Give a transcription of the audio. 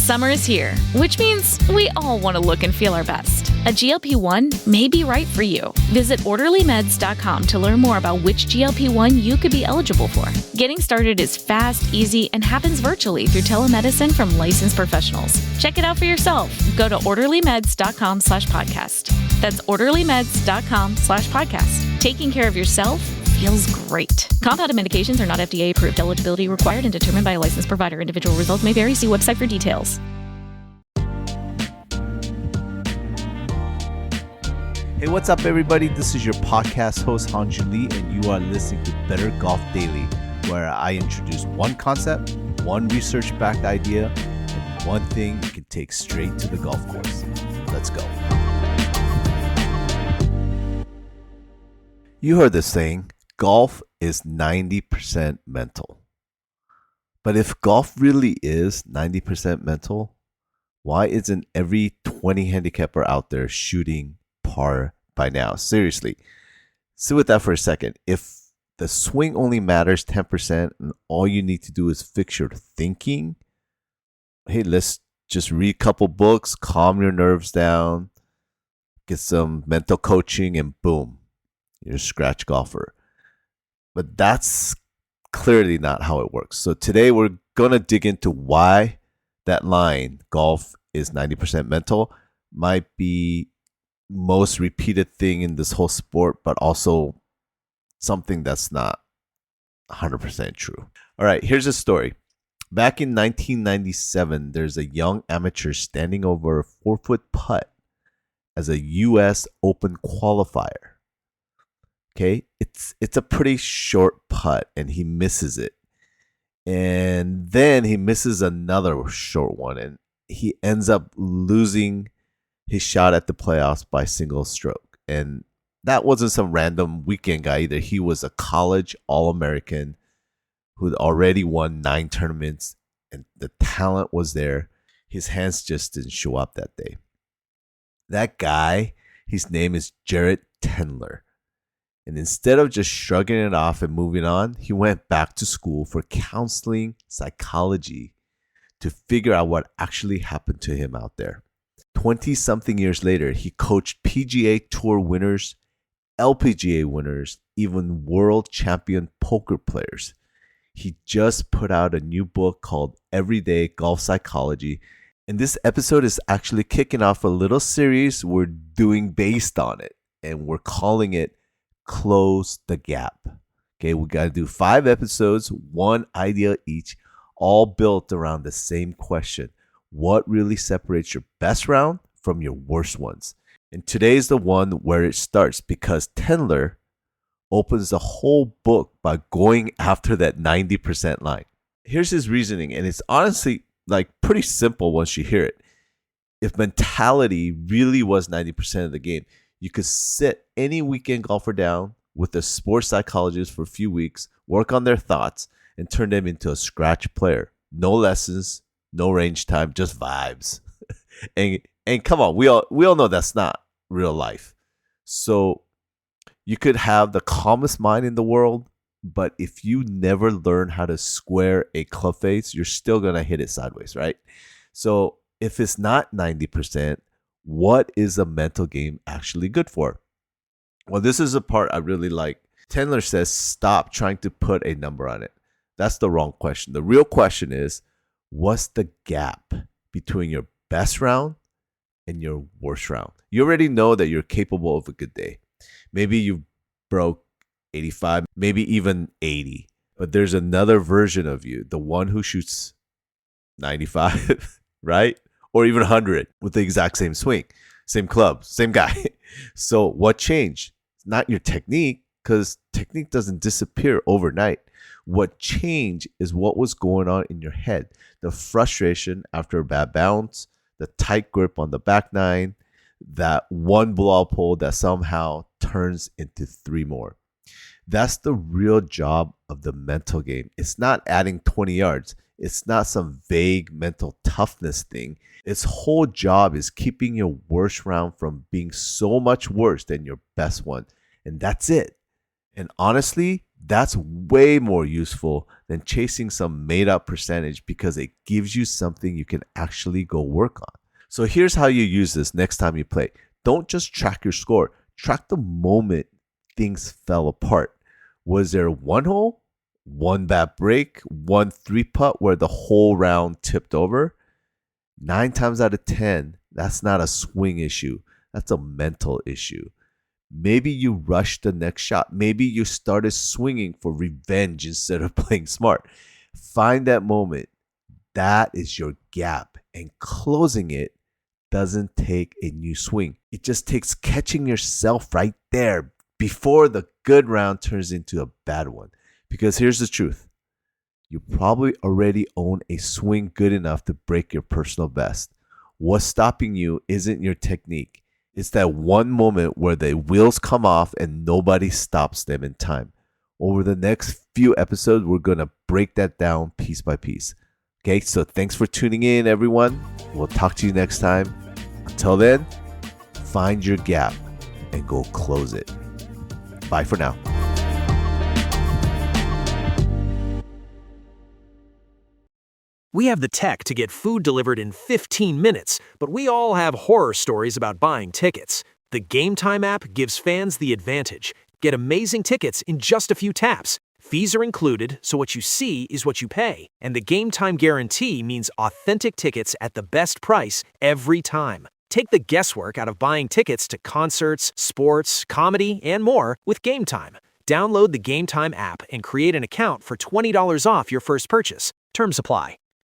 Summer is here, which means we all want to look and feel our best. A GLP-1 may be right for you. Visit orderlymeds.com to learn more about which GLP-1 you could be eligible for. Getting started is fast, easy, and happens virtually through telemedicine from licensed professionals. Check it out for yourself. Go to orderlymeds.com/podcast. That's orderlymeds.com/podcast. Taking care of yourself feels great. Compounded medications are not FDA approved. Eligibility required and determined by a licensed provider. Individual results may vary. See website for details. Hey, what's up, everybody? This is your podcast host, Hanju Lee, and you are listening to Better Golf Daily, where I introduce one concept, one research-backed idea, and one thing you can take straight to the golf course. Let's go. You heard this saying, golf is 90% mental. But if golf really is 90% mental, why isn't every 20 handicapper out there shooting par by now? Seriously, sit with that for a second. If the swing only matters 10% and all you need to do is fix your thinking, hey, let's just read a couple books, calm your nerves down, get some mental coaching, and boom, you're a scratch golfer. But that's clearly not how it works. So today we're going to dig into why that line, golf is 90% mental, might be most repeated thing in this whole sport, but also something that's not 100% true. All right, here's a story. Back in 1997, there's a young amateur standing over a 4-foot putt as a U.S. Open qualifier. Okay, it's a pretty short putt, and he misses it. And then he misses another short one, and he ends up losing his shot at the playoffs by single stroke. And that wasn't some random weekend guy either. He was a college All-American who'd already won 9 tournaments, and the talent was there. His hands just didn't show up that day. That guy, his name is Jarrett Tendler. And instead of just shrugging it off and moving on, he went back to school for counseling psychology to figure out what actually happened to him out there. 20-something years later, he coached PGA Tour winners, LPGA winners, even world champion poker players. He just put out a new book called Everyday Golf Psychology. And this episode is actually kicking off a little series we're doing based on it. And we're calling it Close the Gap. Okay, we got to do 5 episodes, 1 idea each, all built around the same question. What really separates your best round from your worst ones? And today's the one where it starts, because Tendler opens the whole book by going after that 90% line. Here's his reasoning, and it's honestly like pretty simple once you hear it. If mentality really was 90% of the game, you could sit any weekend golfer down with a sports psychologist for a few weeks, work on their thoughts, and turn them into a scratch player. No lessons, no range time, just vibes. and come on, we all know that's not real life. So you could have the calmest mind in the world, but if you never learn how to square a club face, you're still going to hit it sideways, right? So if it's not 90%, what is a mental game actually good for? Well, this is a part I really like. Tendler says, stop trying to put a number on it. That's the wrong question. The real question is, what's the gap between your best round and your worst round? You already know that you're capable of a good day. Maybe you broke 85, maybe even 80. But there's another version of you, the one who shoots 95, right? Or even 100 with the exact same swing, same club, same guy. So what changed? Not your technique, because technique doesn't disappear overnight. What changed is what was going on in your head. The frustration after a bad bounce, the tight grip on the back nine, that one blowout pull that somehow turns into 3 more. That's the real job of the mental game. It's not adding 20 yards. It's not some vague mental toughness thing. Its whole job is keeping your worst round from being so much worse than your best one. And that's it. And honestly, That's way more useful than chasing some made up percentage because it gives you something you can actually go work on. So here's how you use this next time you play. Don't just track your score. Track the moment things fell apart. Was there one hole, one bad break, one 3-putt where the whole round tipped over? 9 times out of 10, that's not a swing issue. That's a mental issue. Maybe you rushed the next shot. Maybe you started swinging for revenge instead of playing smart. Find that moment. That is your gap. And closing it doesn't take a new swing. It just takes catching yourself right there before the good round turns into a bad one. Because here's the truth. You probably already own a swing good enough to break your personal best. What's stopping you isn't your technique. It's that one moment where the wheels come off and nobody stops them in time. Over the next few episodes, we're going to break that down piece by piece. Okay, so thanks for tuning in, everyone. We'll talk to you next time. Until then, find your gap and go close it. Bye for now. We have the tech to get food delivered in 15 minutes, but we all have horror stories about buying tickets. The Game Time app gives fans the advantage. Get amazing tickets in just a few taps. Fees are included, so what you see is what you pay. And the Game Time guarantee means authentic tickets at the best price every time. Take the guesswork out of buying tickets to concerts, sports, comedy, and more with Game Time. Download the Game Time app and create an account for $20 off your first purchase. Terms apply.